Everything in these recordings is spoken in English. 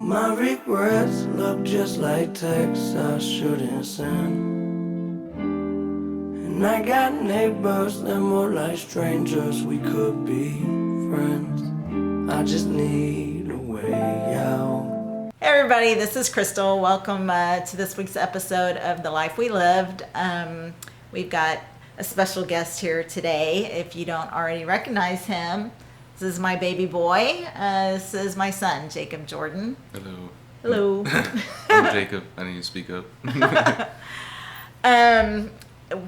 My regrets look just like texts I shouldn't send. And I got neighbors that more like strangers, we could be friends. I just need a way out. Hey everybody, this is Cristal. Welcome to this week's episode of The Life We Lived. We've got a special guest here today. If you don't already recognize him, this is my baby boy. This is my son, Jacob Jordan. Hello. Hello. I'm Jacob. I need to speak up.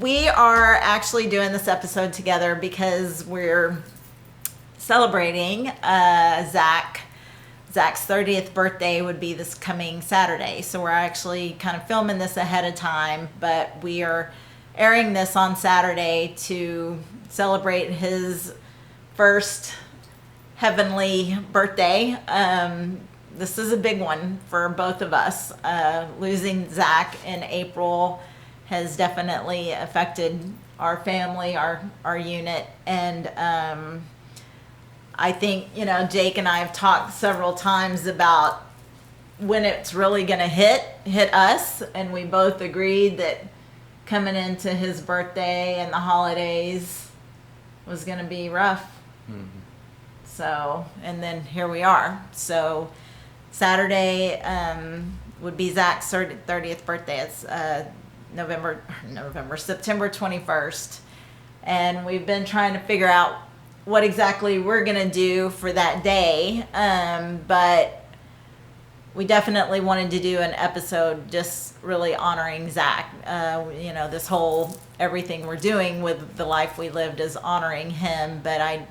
We are actually doing this episode together because we're celebrating Zach's 30th birthday would be this coming Saturday. So we're actually kind of filming this ahead of time, but we are airing this on Saturday to celebrate his first heavenly birthday. This is a big one for both of us. Losing Zach in April has definitely affected our family, our unit, and I think, Jake and I have talked several times about when it's really going to hit us, and we both agreed that coming into his birthday and the holidays was going to be rough. Mm-hmm. So, and then here we are. So Saturday would be Zach's 30th birthday. It's September 21st. And we've been trying to figure out what exactly we're going to do for that day. But we definitely wanted to do an episode just really honoring Zach. This whole everything we're doing with The Life We Lived is honoring him. But I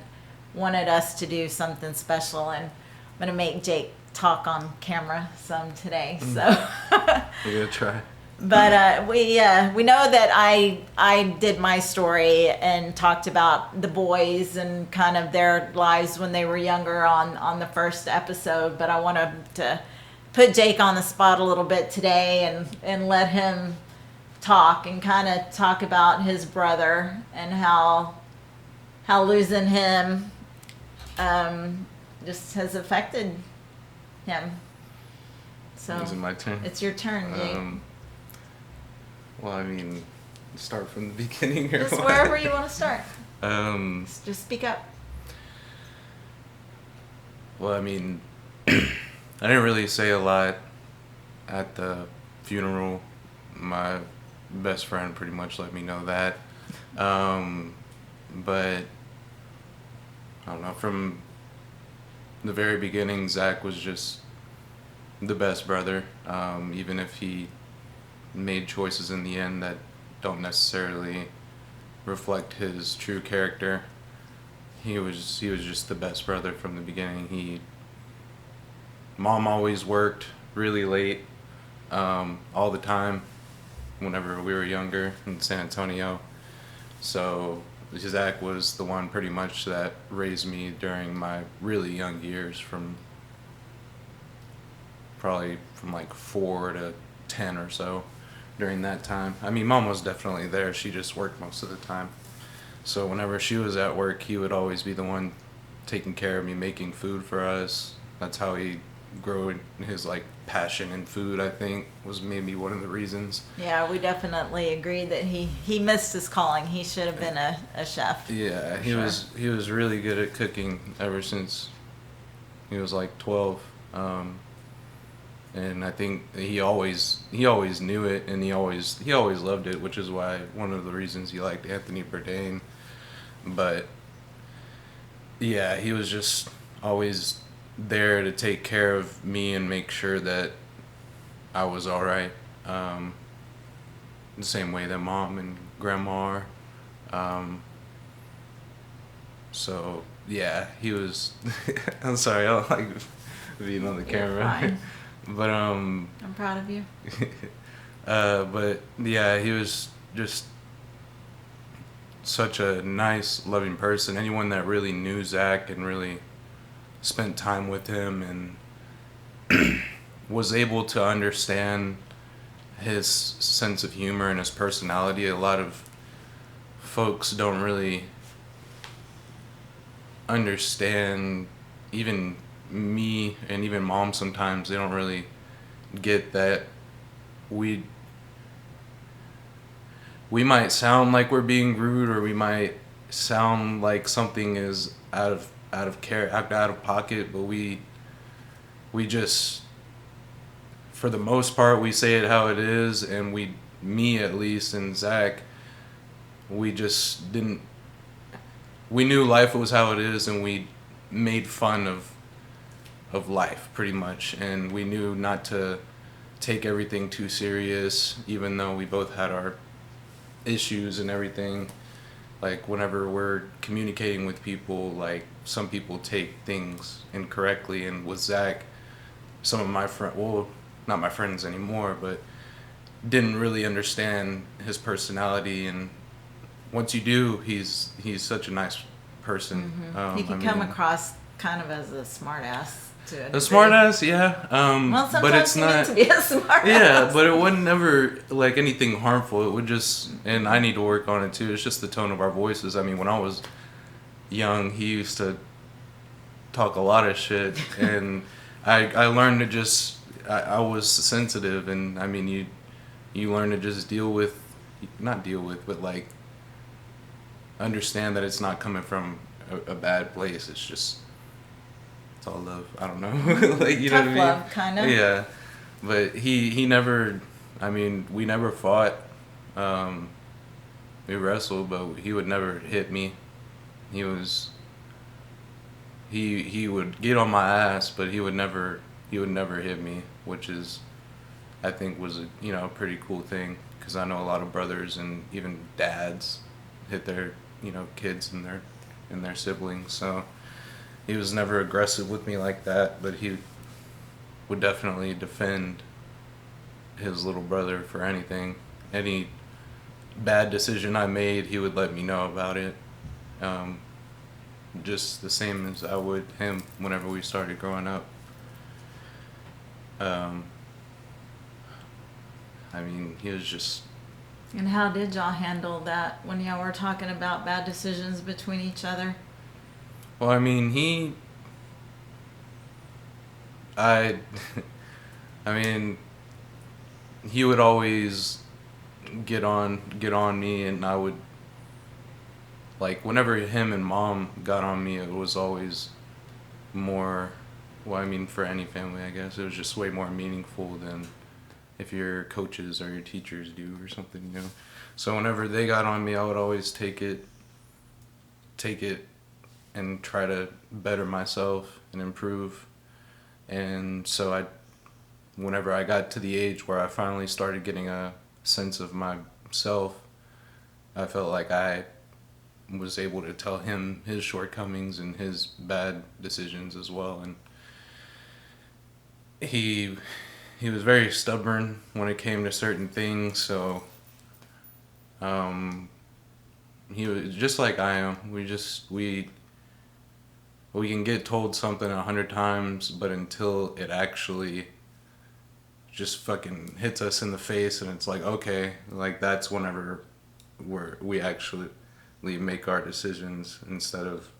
wanted us to do something special, and I'm going to make Jake talk on camera some today. So We're going to try. But we know that I did my story and talked about the boys and kind of their lives when they were younger on the first episode. But I wanted to put Jake on the spot a little bit today and let him talk and kind of talk about his brother and how losing him just has affected him. So is it my turn? It's your turn, Jake. Well, I mean, start from the beginning or Just what? wherever you want to start. Just speak up. Well, I mean, I didn't really say a lot at the funeral. My best friend pretty much let me know that. But I don't know, from the very beginning, Zach was just the best brother. Even if he made choices in the end that don't necessarily reflect his true character, he was just the best brother from the beginning. Mom always worked really late, all the time whenever we were younger in San Antonio. So Zach was the one pretty much that raised me during my really young years, probably from like 4 to 10 or so. During that time, I mean, Mom was definitely there. She just worked most of the time. So whenever she was at work, he would always be the one taking care of me, making food for us. That's how he grew his passion in food, I think, was maybe one of the reasons. Yeah, we definitely agreed that he missed his calling. He should have been a chef. Yeah, he was really good at cooking ever since he was like 12. And I think he always knew it, and he always loved it, which is why one of the reasons he liked Anthony Bourdain. But yeah, he was just always there to take care of me and make sure that I was all right. The same way that Mom and Grandma are. So yeah, he was. I'm sorry, I don't like being on the camera. Fine. But I'm proud of you. But yeah, he was just such a nice, loving person. Anyone that really knew Zach and really spent time with him and was able to understand his sense of humor and his personality. A lot of folks don't really understand even me and even mom sometimes, they don't really get that we might sound like we're being rude, or we might sound like something is out of pocket, but we just, for the most part, we say it how it is, and me at least, and Zach, we just didn't. We knew life was how it is, and we made fun of life pretty much, and we knew not to take everything too serious, even though we both had our issues and everything. Like whenever we're communicating with people, like some people take things incorrectly, and with Zach, some of my not my friends anymore, but didn't really understand his personality, and once you do, he's such a nice person. He can come across kind of as a smart ass. A smart ass, yeah. Well, sometimes but it's you not need to be a smart yeah, ass. but it would never like anything harmful. It would just, and I need to work on it too. It's just the tone of our voices. I mean, when I was young, he used to talk a lot of shit, and I learned to just I was sensitive, and I mean you learn to just not deal with, but like understand that it's not coming from a bad place. It's just, it's all love. I don't know. Like, you know Tough what I mean? love, kind of. Yeah. But he never, I mean, we never fought. We wrestled, but he would never hit me. He would get on my ass, but he would never hit me, which is, I think, was a pretty cool thing, because I know a lot of brothers and even dads hit their kids and their siblings. So he was never aggressive with me like that, but he would definitely defend his little brother for anything. Any bad decision I made, he would let me know about it. Just the same as I would him whenever we started growing up. I mean, he was just... And how did y'all handle that when y'all were talking about bad decisions between each other? Well, I mean, I mean, he would always get on me, and I would, like, whenever him and mom got on me, it was always more, well, I mean, for any family, I guess, it was just way more meaningful than if your coaches or your teachers do or something, So whenever they got on me, I would always take it and try to better myself and improve. And so whenever I got to the age where I finally started getting a sense of myself, I felt like I was able to tell him his shortcomings and his bad decisions as well. And he was very stubborn when it came to certain things, so he was just like I am. We can get told something 100 times, but until it actually just fucking hits us in the face, and it's like, okay, like that's whenever we actually make our decisions, instead of,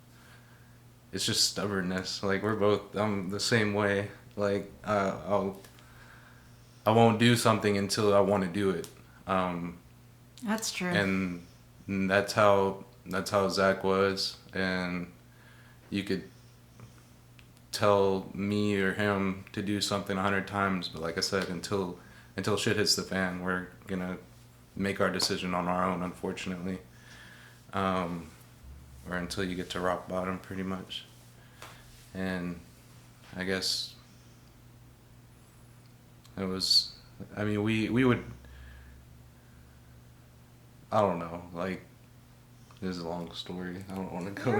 it's just stubbornness. Like I'm the same way. Like I won't do something until I want to do it. That's true. And that's how Zach was, and you could tell me or him to do something 100 times, but like I said, until shit hits the fan, we're gonna make our decision on our own, unfortunately, or until you get to rock bottom, pretty much. And I guess it was, I mean, we would, I don't know, like, this is a long story. I don't want to go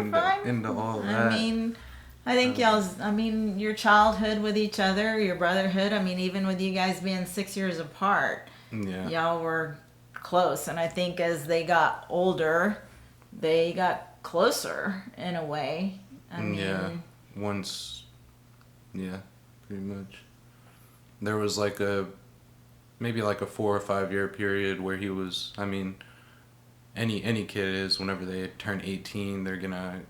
into all that. I mean, I think your childhood with each other, your brotherhood, I mean, even with you guys being 6 years apart, yeah, y'all were close. And I think as they got older, they got closer in a way. I mean, pretty much. There was maybe like a 4 or 5 year period where he was, I mean, any kid is, whenever they turn 18, they're gonna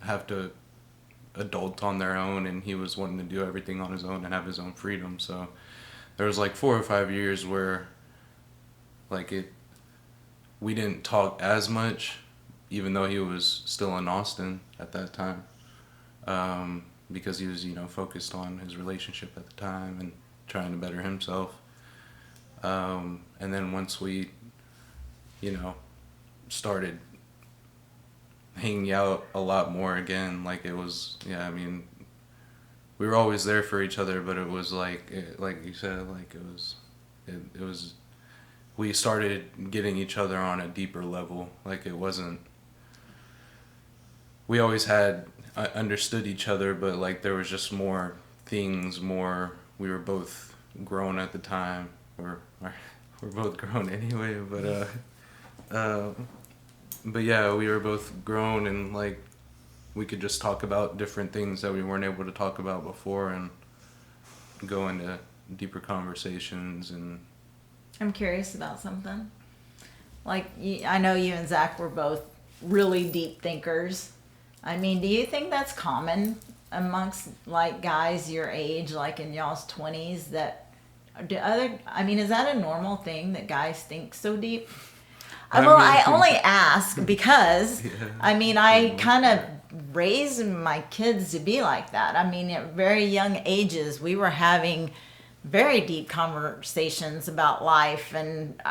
have to adult on their own, and he was wanting to do everything on his own and have his own freedom. So there was like 4 or 5 years where like we didn't talk as much, even though he was still in Austin at that time, because he was, focused on his relationship at the time and trying to better himself. And then once we, started hanging out a lot more again, like it was, we were always there for each other, but it was like you said, like it was, we started getting each other on a deeper level. Like it wasn't, we always had understood each other, but like there was just more things, we were both grown at the time. We're both grown anyway, but yeah, we were both grown, and like we could just talk about different things that we weren't able to talk about before and go into deeper conversations. And I'm curious about something. Like, I know you and Zach were both really deep thinkers. I mean, do you think that's common amongst like guys your age, like in y'all's 20s, that is that a normal thing that guys think so deep? I only ask because, I kind of raised my kids to be like that. I mean, at very young ages, we were having very deep conversations about life. And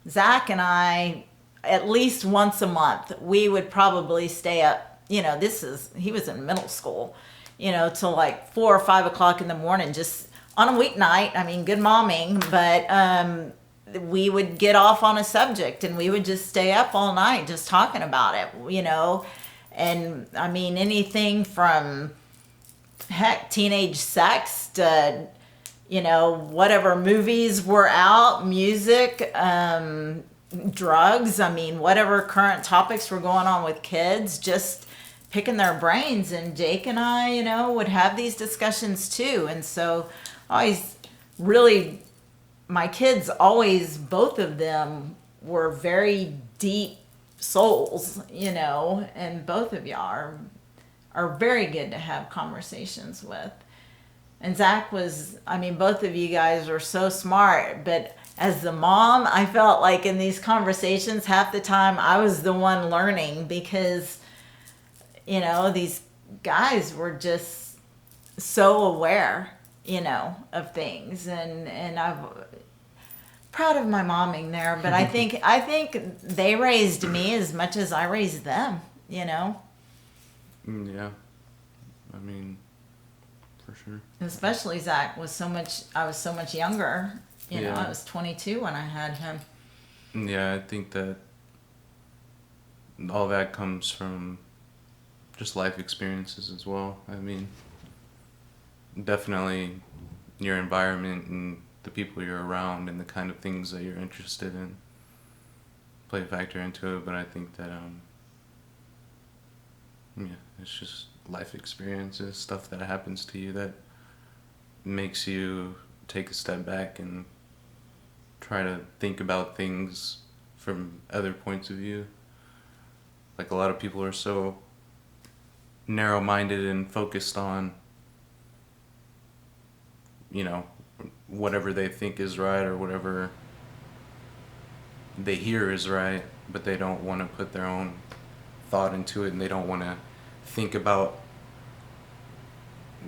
Zach and I, at least once a month, we would probably stay up, he was in middle school, till like 4 or 5 o'clock in the morning, just on a weeknight. Good momming, but, we would get off on a subject and we would just stay up all night just talking about it, and anything from teenage sex to, whatever movies were out, music, drugs, whatever current topics were going on with kids, just picking their brains. And Jake and I, would have these discussions too. And so always really, my kids always, both of them were very deep souls, and both of y'all are very good to have conversations with. And Zach was, both of you guys are so smart, but as the mom, I felt like in these conversations, half the time I was the one learning because, these guys were just so aware, of things. And I'm proud of my momming there, but I think they raised me as much as I raised them, Yeah. For sure. Especially Zach I was so much younger. I was 22 when I had him. Yeah, I think that all that comes from just life experiences as well. Definitely your environment and the people you're around and the kind of things that you're interested in play a factor into it. But I think that, it's just life experiences, stuff that happens to you that makes you take a step back and try to think about things from other points of view. Like a lot of people are so narrow-minded and focused on, whatever they think is right or whatever they hear is right, but they don't want to put their own thought into it, and they don't want to think about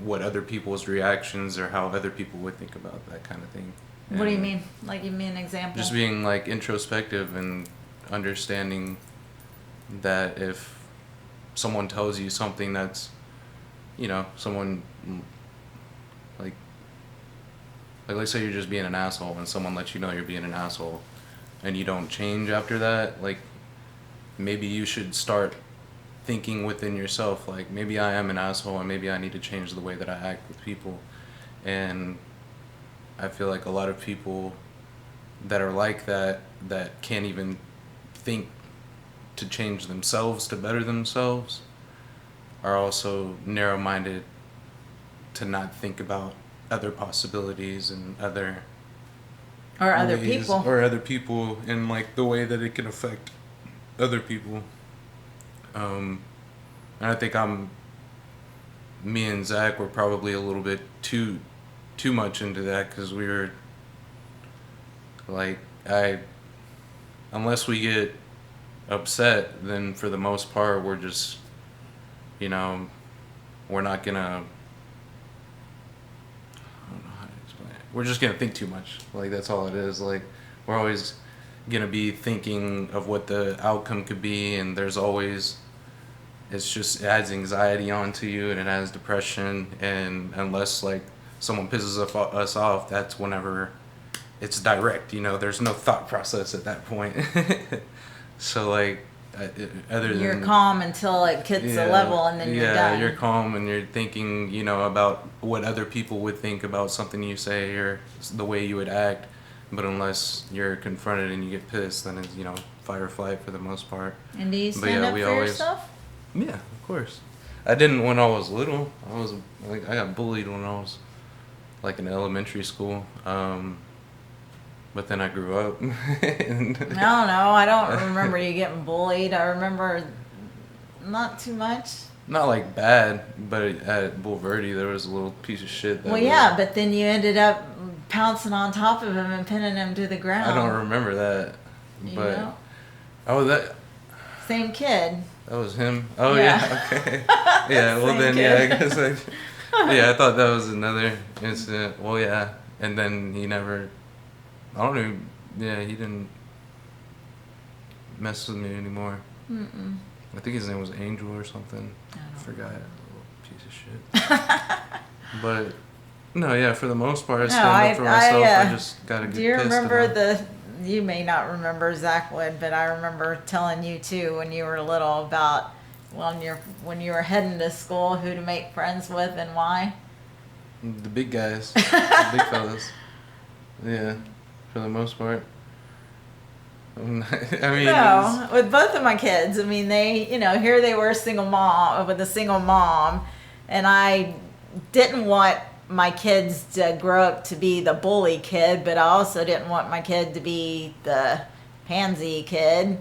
what other people's reactions or how other people would think about that kind of thing. What do you mean? Like, give me an example. Just being like introspective and understanding that if someone tells you something that's, someone like let's say you're just being an asshole and someone lets you know you're being an asshole and you don't change after that, like maybe you should start thinking within yourself, like maybe I am an asshole and maybe I need to change the way that I act with people. And I feel like a lot of people that are like that can't even think to change themselves, to better themselves, are also narrow-minded to not think about other possibilities and other people and like the way that it can affect other people. And I think I'm me and Zach were probably a little bit too much into that, because we were like, unless we get upset, then for the most part we're just, you know, we're not gonna, I don't know how to explain it. We're just gonna think too much. Like, that's all it is. Like, we're always gonna be thinking of what the outcome could be, and there's always, it adds anxiety onto you, and it adds depression, and unless like someone pisses us off, that's whenever it's direct, you know, there's no thought process at that point. So like, other than you're calm until it hits a level, and then you're done. Yeah, you're calm and you're thinking, you know, about what other people would think about something you say or the way you would act. But unless you're confronted and you get pissed, then it's, you know, fight or flight for the most part. And do you stand up for yourself? Yeah, of course. I didn't when I was little. I got bullied when I was like in elementary school. But then I grew up. And No, I don't remember you getting bullied. I remember not too much. Not like bad, but at Bull Verde there was a little piece of shit. Well, yeah, but then you ended up pouncing on top of him and pinning him to the ground. I don't remember that. You But know? oh, that Same kid. that was him. Oh Yeah. yeah, okay. Yeah, well Same then kid. yeah, I guess yeah, I thought that was another incident. Well, yeah, and then he never. I don't know. Yeah, he didn't mess with me anymore. Mm-mm. I think his name was Angel or something. I Forgot. Little piece of shit. But no, yeah, for the most part, I stand up for myself. I just gotta get Do you pissed remember enough. you may not remember, Zach would, but I remember telling you too when you were little about when you were heading to school, who to make friends with and why? The big guys, the big fellas. Yeah, for the most part. I mean, No, with both of my kids. I mean, they, you know, here they were with a single mom, and I didn't want my kids to grow up to be the bully kid, but I also didn't want my kid to be the pansy kid.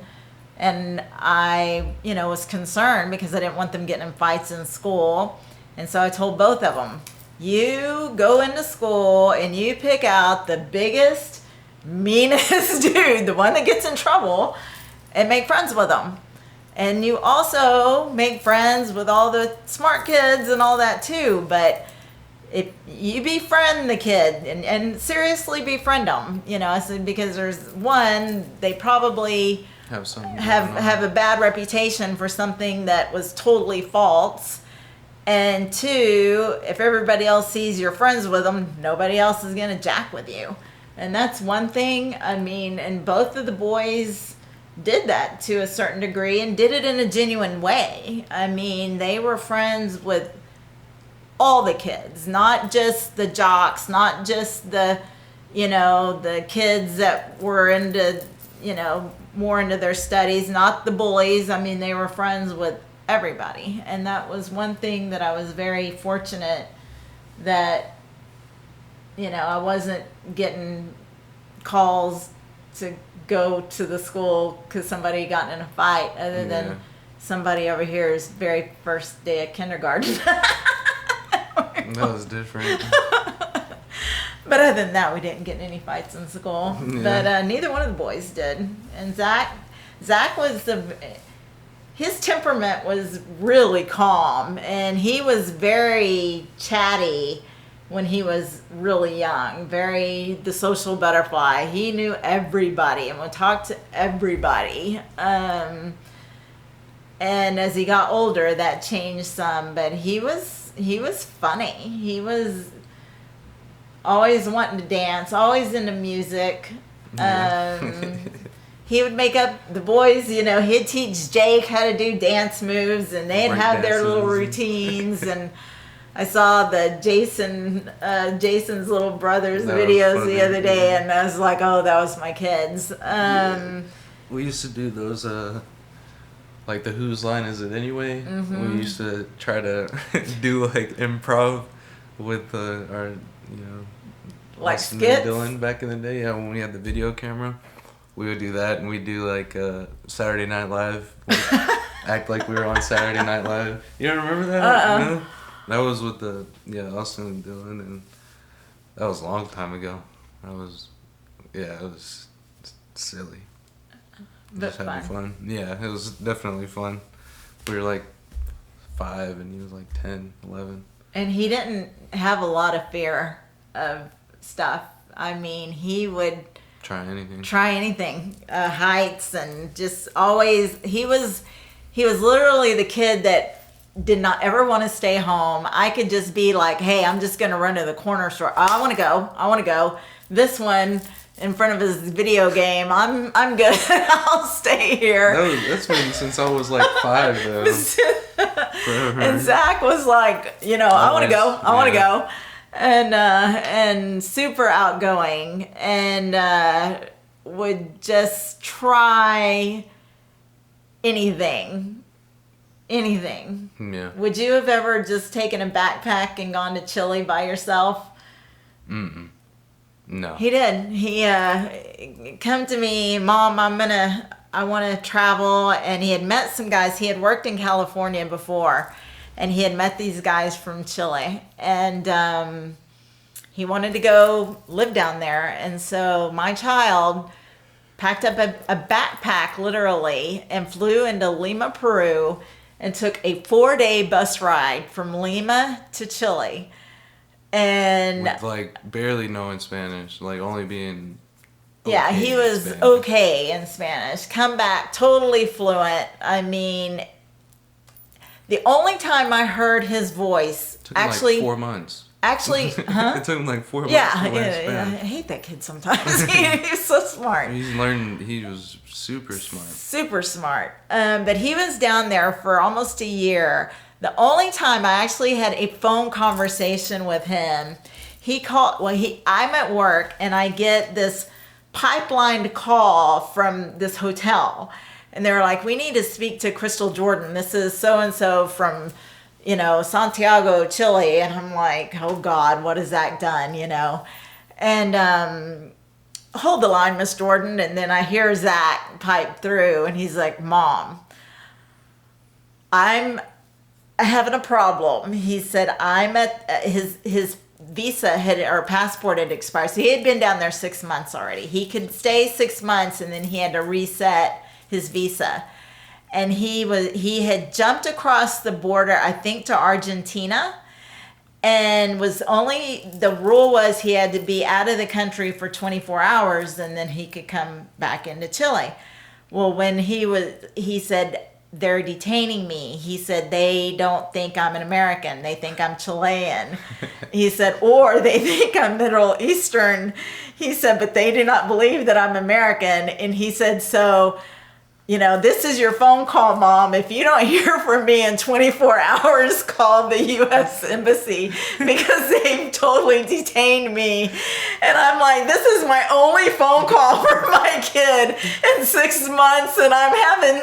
And I, you know, was concerned because I didn't want them getting in fights in school. And so I told both of them, you go into school and you pick out the biggest, meanest dude, the one that gets in trouble, and make friends with them. And you also make friends with all the smart kids and all that too. But if you befriend the kid and seriously befriend them, you know, I said, because there's one, they probably have a bad reputation for something that was totally false. And two, if everybody else sees you're friends with them, nobody else is going to jack with you. And that's one thing. I mean, and both of the boys did that to a certain degree and did it in a genuine way. I mean, they were friends with all the kids, not just the jocks, not just the, you know, the kids that were into, you know, more into their studies, not the bullies. I mean, they were friends with everybody. And that was one thing that I was very fortunate that, you know, I wasn't getting calls to go to the school because somebody got in a fight, other than somebody over here's very first day of kindergarten. That was different. But other than that, we didn't get in any fights in school. Yeah. But neither one of the boys did. And Zach was his temperament was really calm, and he was very chatty when he was really young, very the social butterfly. He knew everybody and would talk to everybody. And as he got older, that changed some, but he was funny. He was always wanting to dance, always into music. He would make up the boys, you know, he'd teach Jake how to do dance moves, and they'd have their little routines. And I saw the Jason's little brother's videos the other day, and I was like, oh, that was my kids. We used to do those, like the Whose Line Is It Anyway? We used to try to do like improv with our, you know, like Austin skits? and Dylan back in the day. Yeah, when we had the video camera, we would do that, and we'd do like Saturday Night Live, like, act like we were on Saturday Night Live. You don't remember that? No? That was with Austin and Dylan, and that was a long time ago. It was silly. But Just having fun. Yeah, it was definitely fun. We were like 5 and he was like 10, 11. And he didn't have a lot of fear of stuff. I mean, he would Try anything. Heights, and just always, he was literally the kid that did not ever want to stay home. I could just be like, hey, I'm just going to run to the corner store. I want to go. This one in front of his video game. I'm good. I'll stay here. That's been since I was like 5 though. Forever. And Zach was like, I want to go. I want to go. And super outgoing, and would just try anything. Yeah. Would you have ever just taken a backpack and gone to Chile by yourself? Mm-mm. No. He did. He come to me, Mom, I want to travel. And he had met some guys. He had worked in California before, and he had met these guys from Chile, and he wanted to go live down there. And so my child packed up a backpack literally and flew into Lima, Peru, and took a 4-day bus ride from Lima to Chile. And with like barely knowing Spanish, like only being he was Spanish. okay in Spanish. Come back totally fluent. I mean, the only time I heard his voice took him actually like 4 months. Actually, huh? It took him like 4 months. Yeah, to learn I Spanish. hate that kid sometimes. He's so smart. He was super smart. Super smart. But he was down there for almost a year. The only time I actually had a phone conversation with him, he called, I'm at work and I get this pipelined call from this hotel. And they were like, we need to speak to Cristal Jordan. This is so-and-so from, Santiago, Chile. And I'm like, oh God, what has Zach done, And hold the line, Miss Jordan. And then I hear Zach pipe through and he's like, Mom, I'm having a problem. He said, I'm at his visa or passport had expired. So he had been down there 6 months already. He could stay 6 months and then he had to reset his visa. And he had jumped across the border, I think, to Argentina, and the rule was he had to be out of the country for 24 hours and then he could come back into Chile. Well, when he said, they're detaining me. He said, they don't think I'm an American. They think I'm Chilean. He said, or they think I'm Middle Eastern. He said, but they do not believe that I'm American. And he said, so, this is your phone call, Mom. If you don't hear from me in 24 hours, call the U.S. Embassy because they've totally detained me. And I'm like, this is my only phone call for my kid in 6 months. And I'm having,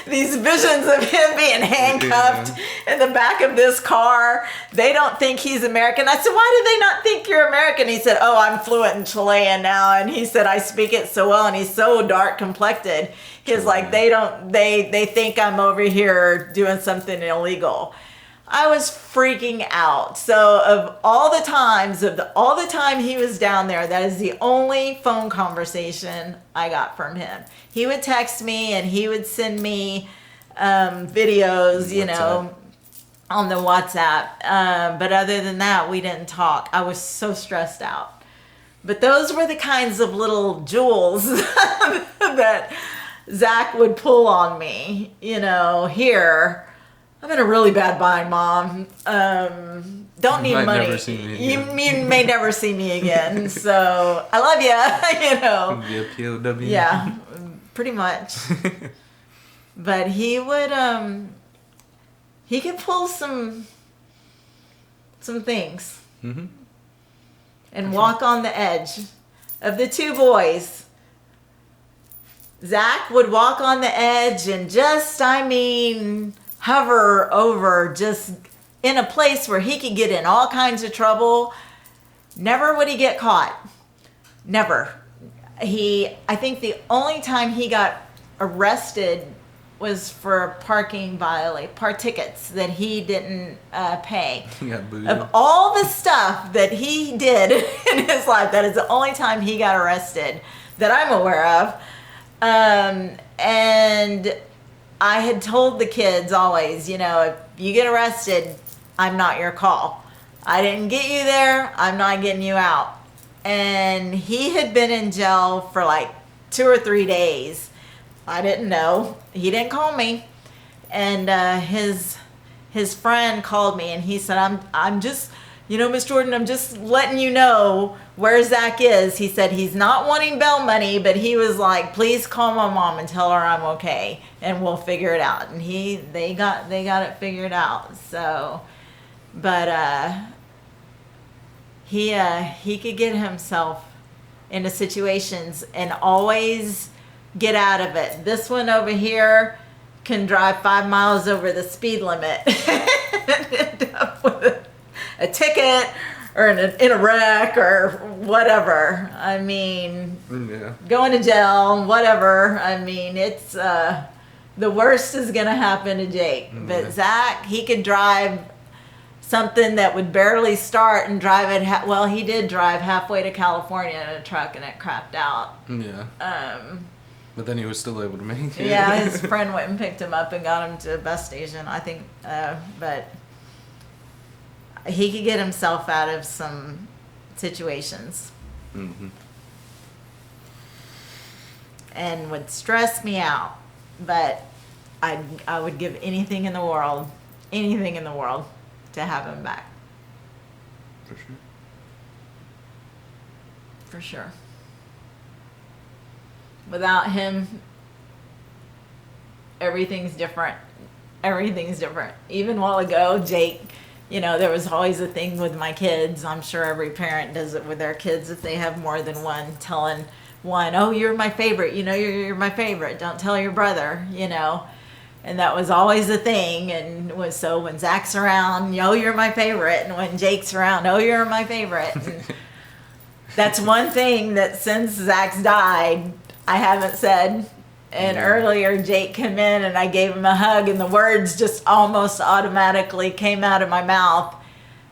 these visions of him being handcuffed in the back of this car. They don't think he's American. I said, why do they not think you're American? He said, oh, I'm fluent in Chilean now. And he said, I speak it so well. And he's so dark complected. He's like, they think I'm over here doing something illegal. I was freaking out. So of all the time he was down there, that is the only phone conversation I got from him. He would text me and he would send me videos, on the WhatsApp. But other than that, we didn't talk. I was so stressed out. But those were the kinds of little jewels that Zach would pull on me, here. I'm in a really bad bind, Mom. Don't need money. Never see me You again. may never see me again. So I love you, Be a POW. Yeah, pretty much. But he would, he could pull some things. Mm-hmm. And walk on the edge. Of the two boys, Zach would walk on the edge and hover over, just in a place where he could get in all kinds of trouble. Never would he get caught. Never. I think the only time he got arrested was for par tickets that he didn't pay. He got booted. Of all the stuff that he did in his life, that is the only time he got arrested that I'm aware of. And I had told the kids always, you know, if you get arrested, I'm not your call. I didn't get you there. I'm not getting you out. And he had been in jail for like 2 or 3 days. I didn't know. He didn't call me. And his friend called me and he said, I'm just, you know, Miss Jordan, I'm just letting you know where Zach is. He said he's not wanting bail money, but he was like, please call my mom and tell her I'm okay and we'll figure it out. And they got it figured out. So, but he could get himself into situations and always get out of it. This one over here can drive 5 miles over the speed limit and end up with a ticket or in a wreck or whatever. I mean, Yeah. going to jail, whatever. I mean, it's the worst is gonna happen to Jake. But Yeah. Zach, he could drive something that would barely start and drive it. Well, he did drive halfway to California in a truck and it crapped out. Yeah. But then he was still able to make it. Yeah, his friend went and picked him up and got him to a bus station, I think. But he could get himself out of some situations Mm-hmm. and would stress me out. But I would give anything in the world to have him back. For sure. For sure. Without him, everything's different. Everything's different. Even a while ago, Jake, you know, there was always a thing with my kids. I'm sure every parent does it with their kids if they have more than one, telling one, oh, you're my favorite. You know, you're my favorite. Don't tell your brother, you know. And that was always a thing. And so when Zach's around, oh, you're my favorite. And when Jake's around, oh, you're my favorite. And that's one thing that since Zach's died, I haven't said. And earlier Jake came in and I gave him a hug and the words just almost automatically came out of my mouth.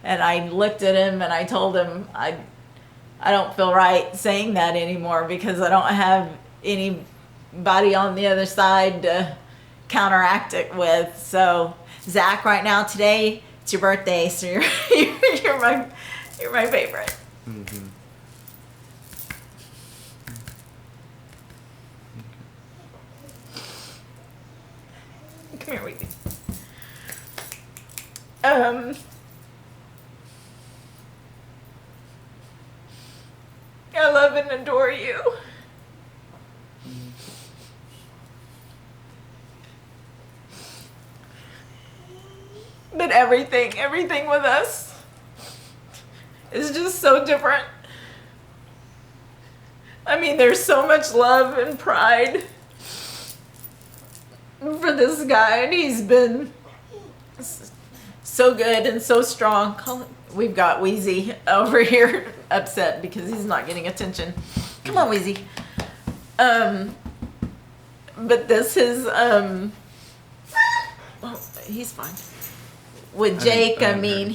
And I looked at him and I told him I don't feel right saying that anymore because I don't have anybody on the other side to counteract it with. So Zach, right now today it's your birthday, so you're my favorite. Mm-hmm. Come here, Weezy. I love and adore you. But everything with us is just so different. I mean, there's so much love and pride for this guy, and he's been so good and so strong. We've got Wheezy over here upset because he's not getting attention. Come on, Wheezy. But this is well, he's fine. With Jake, I mean,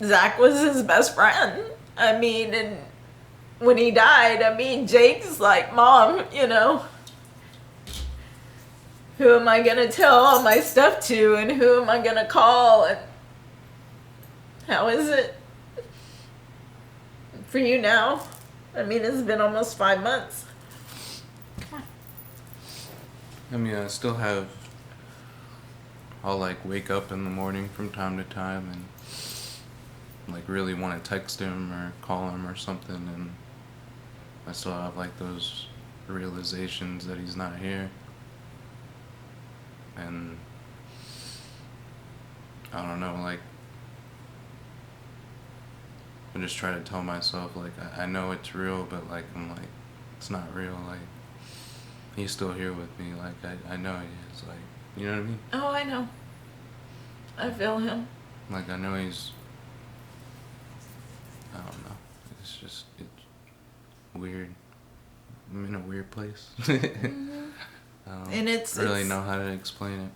Zach was his best friend. I mean, and when he died, I mean, Jake's like, Mom, you know, who am I going to tell all my stuff to and who am I going to call and how is it for you now? I mean, it's been almost 5 months. Come on. I mean, I still have. I'll like wake up in the morning from time to time and like really want to text him or call him or something, and I still have like those realizations that he's not here. And I don't know, like I just try to tell myself like I know it's real, but like I'm like it's not real. Like he's still here with me. Like I know he is. Like, you know what I mean? Oh, I know. I feel him. Like I know he's. I don't know. It's just it's weird I'm in a weird place. And it's really know how to explain it.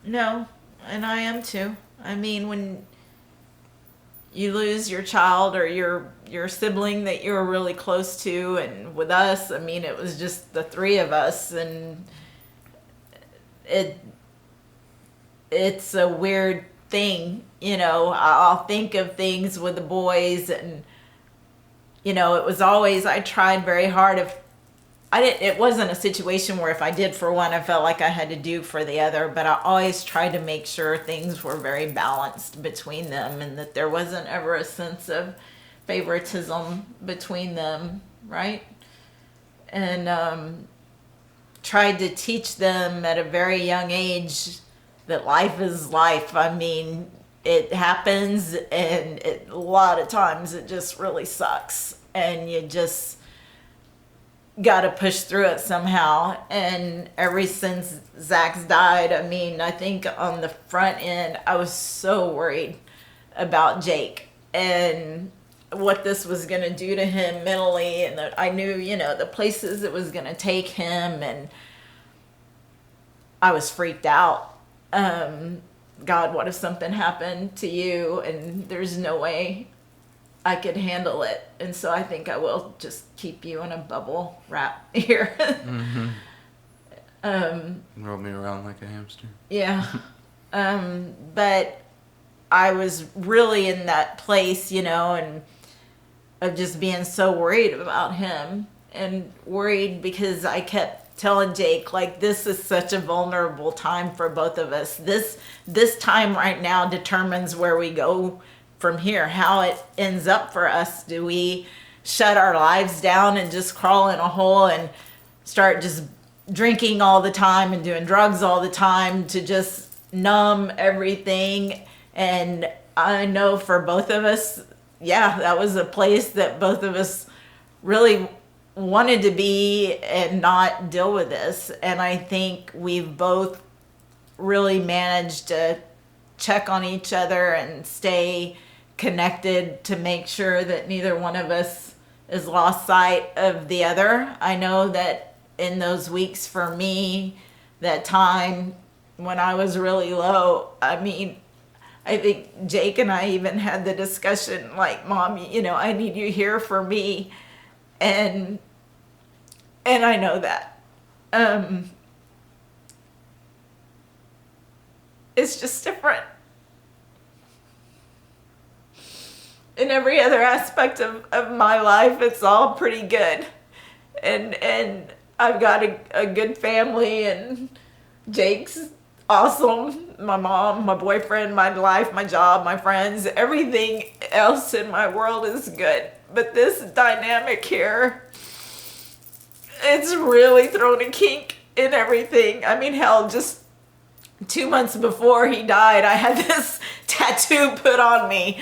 No, and I am too. I mean, when you lose your child or your sibling that you were really close to, and with us, I mean, it was just the three of us, and it's a weird thing, you know. I'll think of things with the boys, and you know, it was always, I tried very hard. If I didn't, it wasn't a situation where if I did for one, I felt like I had to do for the other, but I always tried to make sure things were very balanced between them, and that there wasn't ever a sense of favoritism between them, right? And tried to teach them at a very young age that life is life. I mean, it happens, and a lot of times it just really sucks, and you just got to push through it somehow. And ever since Zach's died, I mean, I think on the front end, I was so worried about Jake and what this was going to do to him mentally, and that I knew, you know, the places it was going to take him, and I was freaked out. God, what if something happened to you? And there's no way I could handle it. And so I think I will just keep you in a bubble wrap here. Roll me around like a hamster. Yeah. But I was really in that place, you know, and of just being so worried about him, and worried because I kept telling Jake, like, this is such a vulnerable time for both of us. This time right now determines where we go from here, how it ends up for us. Do we shut our lives down and just crawl in a hole and start just drinking all the time and doing drugs all the time to just numb everything? And I know for both of us, yeah, that was a place that both of us really wanted to be and not deal with this. And I think we've both really managed to check on each other and stay connected to make sure that neither one of us has lost sight of the other. I know that in those weeks for me, that time when I was really low, I mean, I think Jake and I even had the discussion, like, Mom, you know, I need you here for me. And I know that. It's just different. In every other aspect of my life, it's all pretty good. And I've got a good family, and Jake's awesome. My mom, my boyfriend, my life, my job, my friends, everything else in my world is good. But this dynamic here, it's really thrown a kink in everything. I mean, hell, just 2 months before he died, I had this tattoo put on me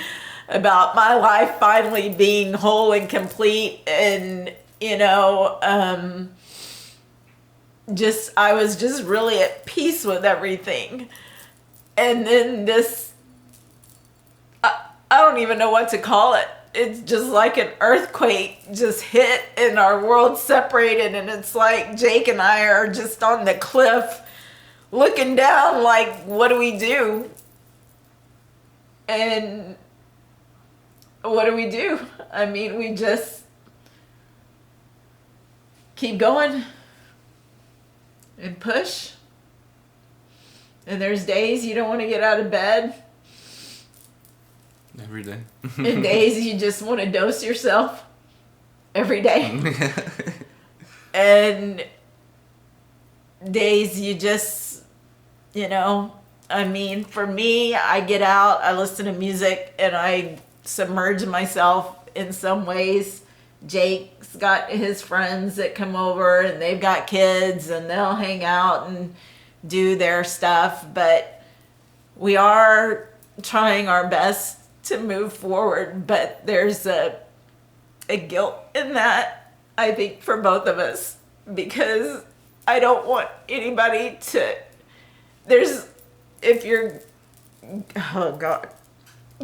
about my life finally being whole and complete. And, you know, I was just really at peace with everything. And then this, I don't even know what to call it. It's just like an earthquake just hit, and our world separated, and it's like Jake and I are just on the cliff looking down like, what do we do? And what do we do? I mean, we just keep going and push. And there's days you don't want to get out of bed. Every day. And days you just want to dose yourself every day. And days you just, you know, I mean, for me, I get out, I listen to music, and I submerge myself in some ways. Jake's got his friends that come over, and they've got kids, and they'll hang out and do their stuff. But we are trying our best to move forward, but there's a guilt in that, I think, for both of us, because I don't want anybody to, if you're, oh God,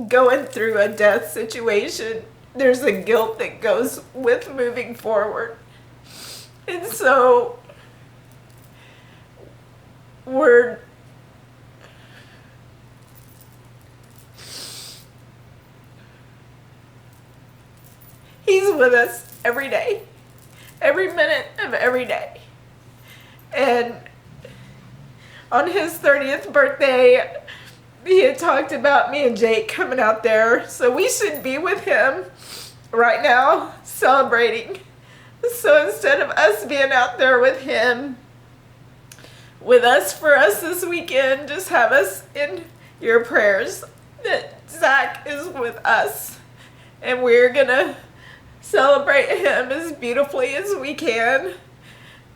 going through a death situation, there's a guilt that goes with moving forward. And so he's with us every day, every minute of every day. And on his 30th birthday, he had talked about me and Jake coming out there. So we should be with him right now celebrating. So instead of us being out there with him, with us for us this weekend, just have us in your prayers that Zach is with us. And we're going to celebrate him as beautifully as we can.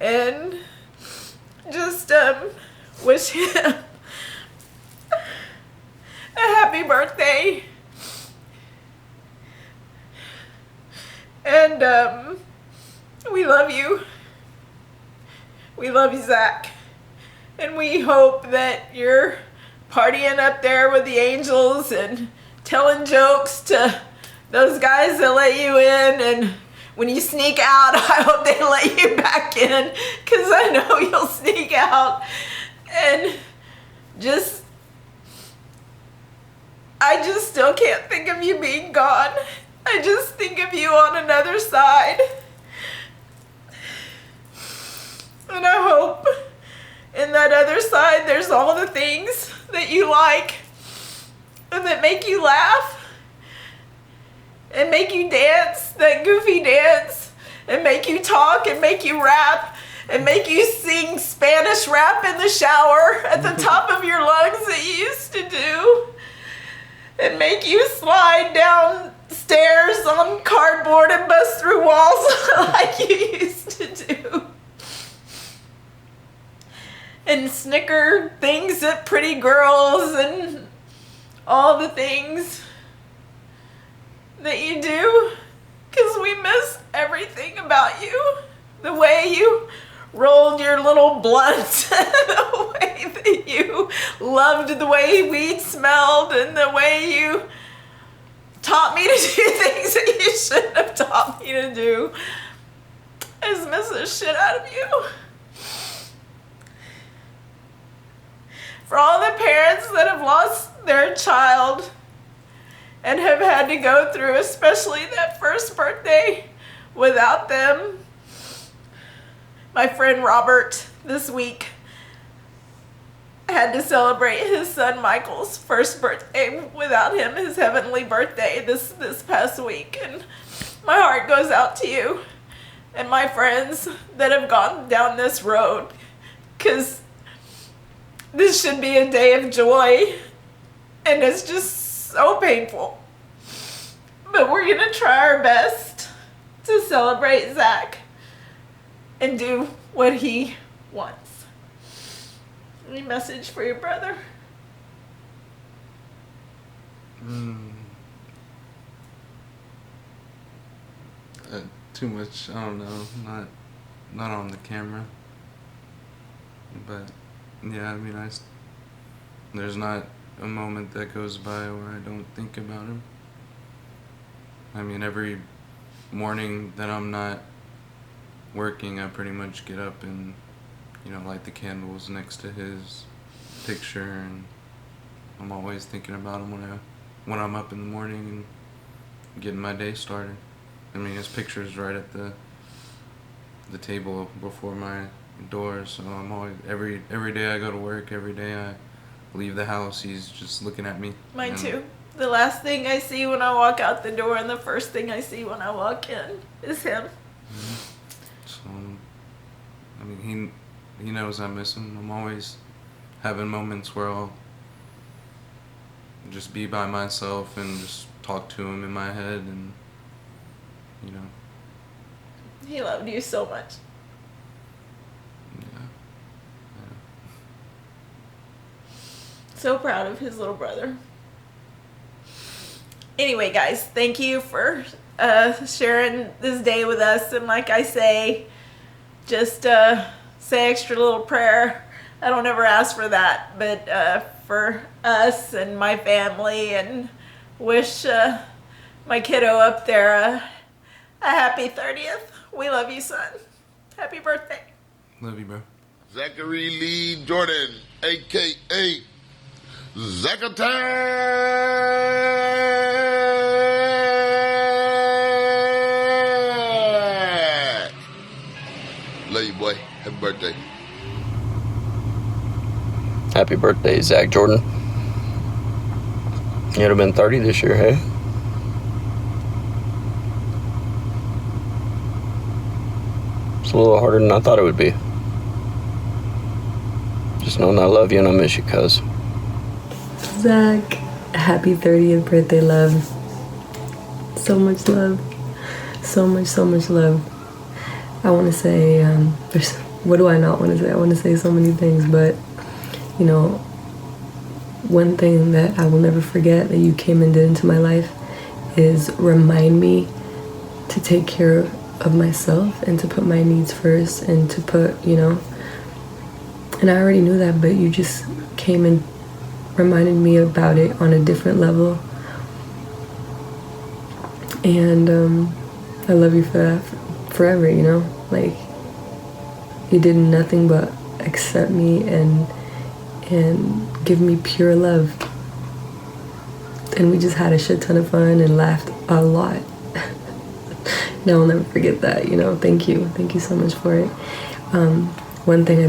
And just wish him a happy birthday. And we love you. We love you, Zach. And we hope that you're partying up there with the angels and telling jokes to those guys that let you in. And when you sneak out, I hope they let you back in, because I know you'll sneak out. And I just still can't think of you being gone. I just think of you on another side. And I hope in that other side there's all the things that you like and that make you laugh and make you dance, that goofy dance, and make you talk and make you rap and make you sing Spanish rap in the shower at the top of your lungs that you used to do, and make you slide down stairs on cardboard and bust through walls like you used to do, and snicker things at pretty girls and all the things that you do, because we miss everything about you. The way you rolled your little blunt, the way that you loved the way weed smelled, and the way you taught me to do things that you shouldn't have taught me to do. I just miss the shit out of you. For all the parents that have lost their child and have had to go through, especially that first birthday, without them. My friend Robert this week had to celebrate his son Michael's first birthday without him, his heavenly birthday this past week. And my heart goes out to you and my friends that have gone down this road, because this should be a day of joy, and it's just so painful. But we're going to try our best to celebrate Zach and do what he wants. Any message for your brother? Too much, I don't know, not on the camera. But yeah, I mean, there's not a moment that goes by where I don't think about him. I mean, every morning that I'm not working, I pretty much get up and, light the candles next to his picture, and I'm always thinking about him when I'm up in the morning and getting my day started. I mean, his picture's right at the table before my door, so I'm always every day I go to work, every day I leave the house, he's just looking at me. Mine too. The last thing I see when I walk out the door and the first thing I see when I walk in is him. Mm-hmm. So, I mean, he knows I miss him. I'm always having moments where I'll just be by myself and just talk to him in my head, and He loved you so much. Yeah. So proud of his little brother. Anyway, guys, thank you for sharing this day with us. And like I say, just say extra little prayer. I don't ever ask for that, but for us and my family, and wish my kiddo up there a happy 30th. We love you, son. Happy birthday. Love you, bro. Zachary Lee Jordan, a.k.a. Zach Attack. Love you, boy. Happy birthday. Happy birthday, Zach Jordan. You'd have been 30 this year, hey? It's a little harder than I thought it would be. Just knowing I love you and I miss you, cuz. Zach, happy 30th birthday, love. So much love. So much love. I want to say, what do I not want to say? I want to say so many things, but, you know, one thing that I will never forget that you came and did into my life is remind me to take care of myself and to put my needs first and to put, you know, and I already knew that, but you just came and reminded me about it on a different level. And I love you for that forever, you know? Like, you did nothing but accept me and give me pure love. And we just had a shit ton of fun and laughed a lot. And I'll never forget that, you know? Thank you so much for it. One thing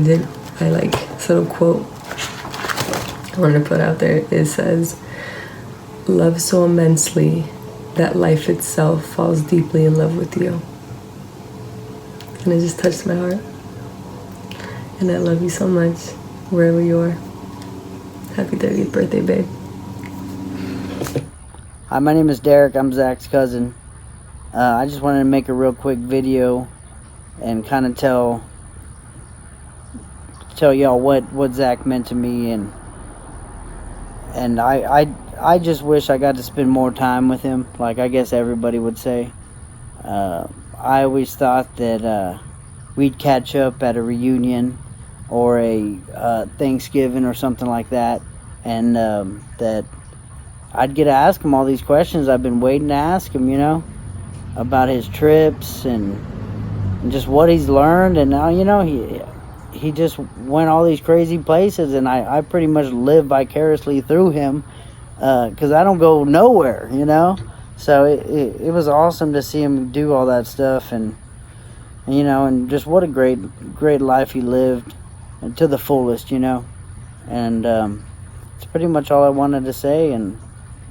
I like, this little quote I wanted to put out there. It says, love so immensely that life itself falls deeply in love with you. And it just touched my heart. And I love you so much, wherever you are. Happy 30th birthday, babe. Hi, my name is Derek. I'm Zach's cousin. I just wanted to make a real quick video and kind of tell y'all what Zach meant to me, and I just wish I got to spend more time with him, like I guess everybody would say. I always thought that we'd catch up at a reunion or a Thanksgiving or something like that, and that I'd get to ask him all these questions I've been waiting to ask him, you know, about his trips and just what he's learned. And now, you know, he just went all these crazy places, and I pretty much live vicariously through him, because I don't go nowhere, you know. So it was awesome to see him do all that stuff, and you know, and just what a great life he lived, and to the fullest, you know. And it's pretty much all I wanted to say, and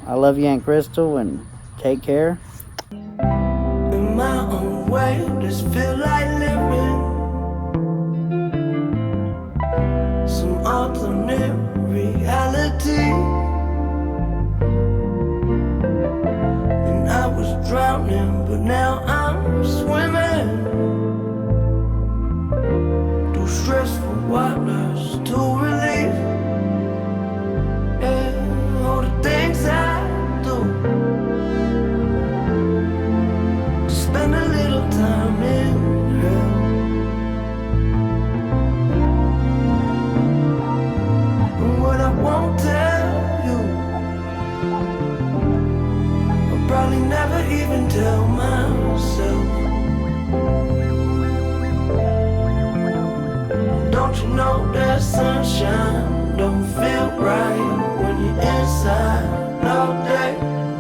I love you, Aunt Crystal, and take care. In my own way, just feel like living some alternate reality. And I was drowning, but now I'm swimming through stressful waters to relief. Yeah, all the things I do. Spend a little time in hell. And what I won't tell you, I'll probably never even tell myself. Don't you know that sunshine don't feel right when you're inside all day?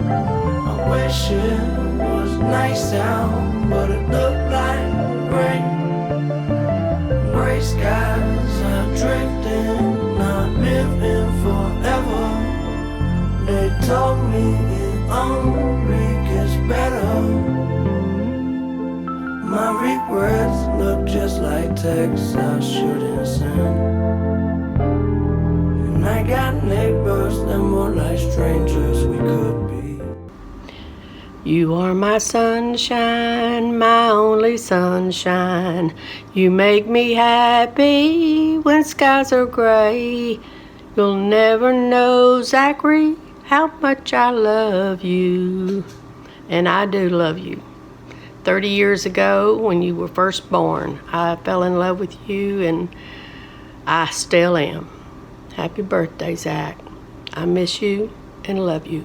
I wish it was nice out, but it looked like rain. Gray skies are drifting, not living forever. They told me it only gets better. My regrets look just like texts I shouldn't send. And I got neighbors that more like strangers we could be. You are my sunshine, my only sunshine. You make me happy when skies are gray. You'll never know, Zachary, how much I love you. And I do love you. 30 years ago, when you were first born, I fell in love with you, and I still am. Happy birthday, Zach. I miss you and love you.